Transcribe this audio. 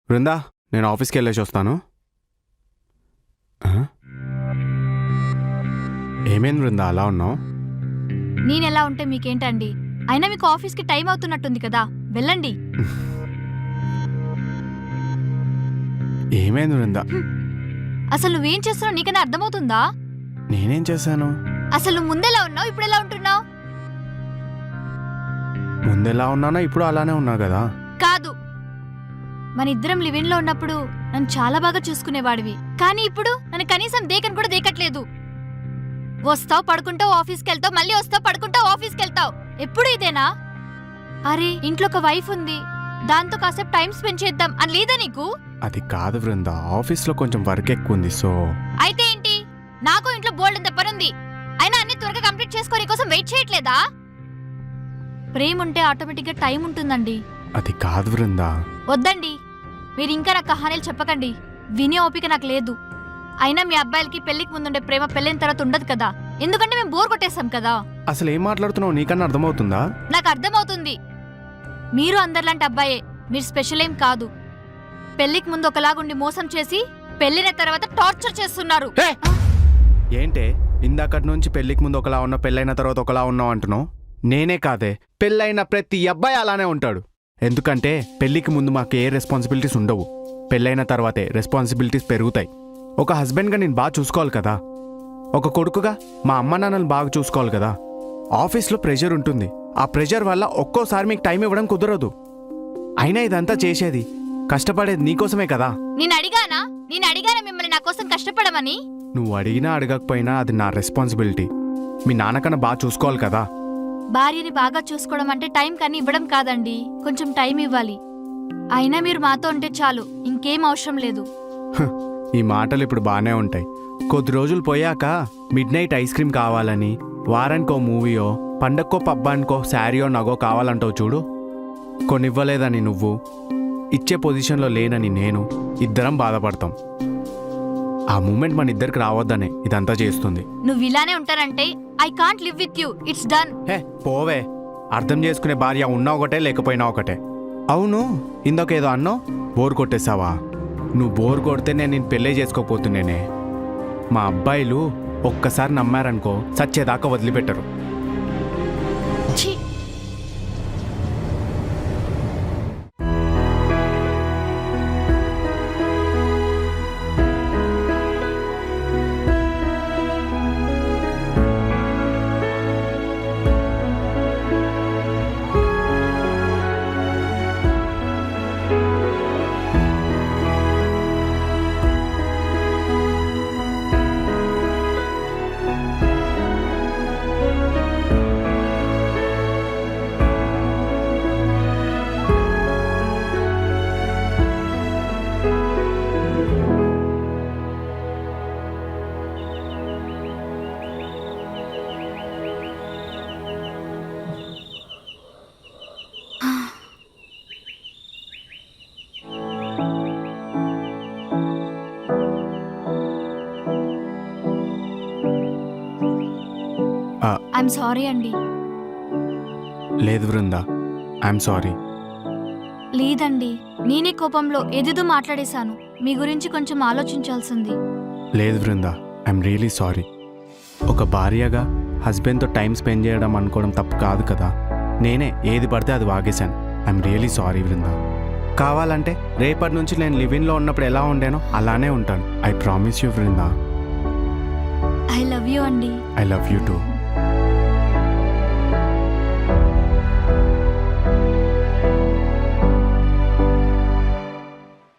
బృందా, నేను ఆఫీస్కి వెళ్ళేసి వస్తాను. ఏమైంది బృందా అలా ఉన్నావు? నేనెలా ఉంటే మీకేంటండి? అయినా మీకు ఆఫీస్కి టైం అవుతున్నట్టుంది కదా, వెళ్ళండి. ఏమైంది బృందా? అసలు నువ్వేం చేస్తున్నావు నీకన్నా అర్థమవుతుందా? నేనేం చేశాను? అసలు నువ్వు ముందెలా ఉన్నావు, ఇప్పుడు ఎలా ఉంటున్నావు? ముందెలా ఉన్నానో ఇప్పుడు అలానే ఉన్నా కదా. కాదు, మన ఇద్దరం లివిన్ లో ఉన్నప్పుడు నన్ను చాలా బాగా చూసుకునేవాడివి, కానీ ఇప్పుడు నన్ను కనీసం దేకని కూడా దేకట్లేదు. వస్తావు, పడుకుంటావు, ఆఫీస్కి వెళ్తావు, మళ్ళీ వస్తావు, పడుకుంటావు, ఆఫీస్కి వెళ్తావు. ఎప్పుడు ఇదేనా? అరే, ఇంట్లో ఒక వైఫ్ ఉంది, దాంతో కాసేపు టైం స్పెండ్ చేద్దాం అని లేదా నీకు? అది కాదు బృందా, ఆఫీస్లో కొంచెం వర్క్ ఎక్కువ ఉంది. సో అయితే ఏంటి? నాకు ఇంట్లో బోల్డ్ అంత పని ఉంది, అయినా అన్ని త్వరగా కంప్లీట్ చేసుకోని కోసం వెయిట్ చేయట్లేదా? ప్రేమ ఉంటే ఆటోమేటిక్ గా టైం ఉంటుందండి. అది కాదు బృందా. వద్దండి, మీరు ఇంకా నాకు కహానీలు చెప్పకండి, వినే ఓపిక నాకు లేదు. అయినా మీ అబ్బాయిలకి పెళ్లికి ముందుండే ప్రేమ పెళ్ళైన తర్వాత ఉండదు కదా, ఎందుకంటే మేము బోర్ కొట్టేస్తాం కదా. అసలు ఏం మాట్లాడుతున్నావు, నీకన్నా అర్థమవుతుందా? నాకు అర్థమవుతుంది, మీరు అందరిలాంటి అబ్బాయే, మీరు స్పెషల్ ఏం కాదు. పెళ్లికి ముందు ఒకలాగుండి మోసం చేసి పెళ్లిన తర్వాత టార్చర్ చేస్తున్నారు. ఏంటే ఇందాకటి నుంచి పెళ్లికి ముందు ఒకలా ఉన్నా, పెళ్ళైన తర్వాత ఒకలా ఉన్నావు అంటున్నావు? నేనే కాదే, పెళ్ళైన ప్రతి అబ్బాయి అలానే ఉంటాడు. ఎందుకంటే పెళ్లికి ముందు మాకు ఏ రెస్పాన్సిబిలిటీస్ ఉండవు, పెళ్ళైన తర్వాతే రెస్పాన్సిబిలిటీస్ పెరుగుతాయి. ఒక హస్బెండ్గా నేను బాగా చూసుకోవాలి కదా, ఒక కొడుకుగా మా అమ్మ నాన్నలు బాగా చూసుకోవాలి కదా. ఆఫీస్లో ప్రెషర్ ఉంటుంది, ఆ ప్రెషర్ వల్ల ఒక్కోసారి మీకు టైం ఇవ్వడం కుదరదు. అయినా ఇదంతా చేసేది, కష్టపడేది నీకోసమే కదా. నేను అడిగానా మిమ్మల్ని నా కోసం కష్టపడమని? నువ్వు అడిగినా అడగకపోయినా అది నా రెస్పాన్సిబిలిటీ. మీ నాన్నకన్నా బాగా చూసుకోవాలి కదా. భార్యని బాగా చూసుకోవడం అంటే టైం కానీ ఇవ్వడం కాదండి, కొంచెం టైం ఇవ్వాలి. అయినా మీరు మాతో ఉంటే చాలు, ఇంకేం అవసరం లేదు. ఈ మాటలు ఇప్పుడు బాగానే ఉంటాయి, కొద్ది రోజులు పోయాక మిడ్ నైట్ ఐస్ క్రీమ్ కావాలని, వారానికో మూవీయో, పండక్కో పబ్బానికో శారీయో నగో కావాలంటావు చూడు. కొనివ్వలేదని నువ్వు, ఇచ్చే పొజిషన్లో లేనని నేను, ఇద్దరం బాధపడతాం. ఆ మూమెంట్ మన ఇద్దరికి రావద్దనే ఇదంతా చేస్తుంది. నువ్వు ఇలానే ఉంటానంటే I can't live with you, it's done. Hey పోవే, అర్థం చేసుకునే భార్య ఉన్నా ఒకటే లేకపోయినా ఒకటే. అవును, ఇందాకేదో అన్నావు, బోర్ కొట్టేసావా? నువ్వు బోర్ కొడితే నేను పెళ్ళే చేసుకోపోతున్నానే. మా అబ్బాయిలు ఒక్కసారి నమ్మారనుకో సచ్చేదాకా వదిలిపెట్టరు. ఛీ, ఐఎమ్ సారీ అండి. లేదు బృందా, ఐఎమ్ సారీ. లేదండి, నేనే కోపంలో ఏదేదో మాట్లాడేశాను, మీ గురించి కొంచెం ఆలోచించాల్సింది. లేదు బృందా, ఐఎమ్ రియలీ సారీ. ఒక భార్యగా హస్బెండ్తో టైం స్పెండ్ చేయడం అనుకోవడం తప్పు కాదు కదా. నేనే ఏది పడితే అది వాగేశాను. I'm really sorry Brinda. కావాలంటే రేపటి నుంచి నేను లివిన్లో ఉన్నప్పుడు ఎలా ఉండానో అలానే ఉంటాను. I promise you Brinda. I love you అండి. I love you two.